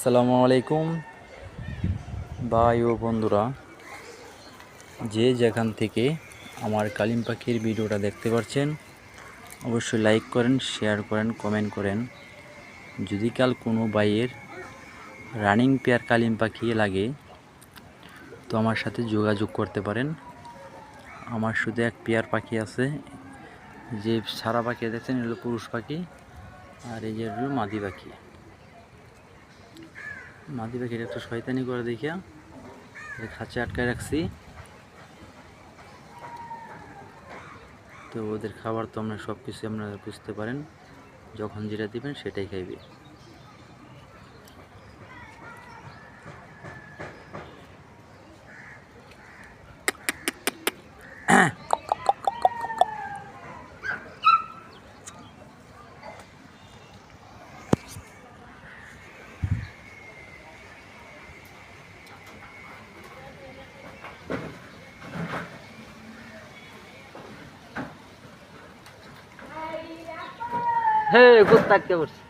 আসসালামু আলাইকুম ভাই ও বন্ধুরা, যে যেখান থেকে আমার কালিম পাখির ভিডিওটা দেখতে পাচ্ছেন অবশ্যই লাইক করেন, শেয়ার করেন, কমেন্ট করেন। যদি কাল কোনো ভাইয়ের রানিং পেয়ার কালিম পাখি লাগে তো আমার সাথে যোগাযোগ করতে পারেন। আমার শুধু এক পেয়ার পাখি আছে, যে সারা পাখি দেখছেন এগুলো পুরুষ পাখি, আর এই যে মাদি পাখি। মাদি পাখির একটা শয়তানি করে দেখিয়া খাঁচে আটকায় রাখছি। তো ওদের খাবার তো আমরা সব কিছু আপনারা বুঝতে পারেন, যখন যেটা দিবেন সেটাই খাইবে। হে কুত্তা কে বলছে?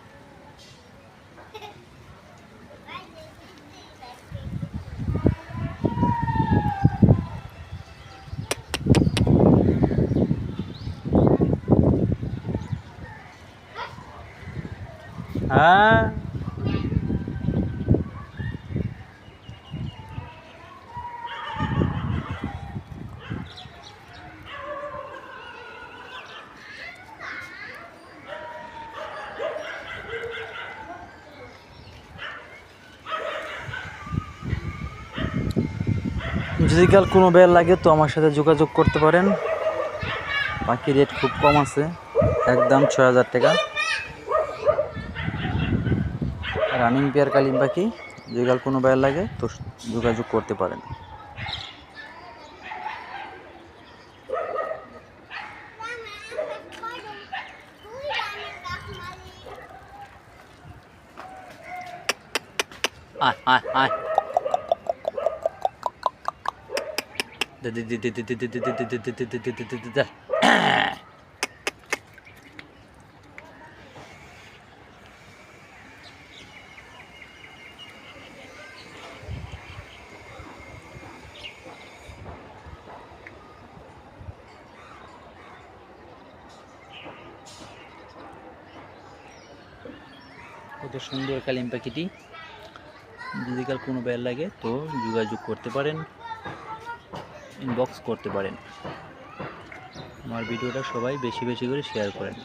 হ্যাঁ, যদি কাল কোনো বেল লাগে তো আমার সাথে যোগাযোগ করতে পারেন। পাখির রেট খুব কম আছে, একদম ৬,০০০ টাকা রানিং পেয়ার কালিম পাখি। যদি কাল কোনো বেল লাগে তো যোগাযোগ করতে পারেন। আয় আয় আয়, কত সুন্দর কালিম পাখিটি। যদি কাল কোনো বেল লাগে তো যোগাযোগ করতে পারেন, ইনবক্স করতে পারেন। আমার ভিডিওটা সবাই বেশি বেশি করে শেয়ার করেন।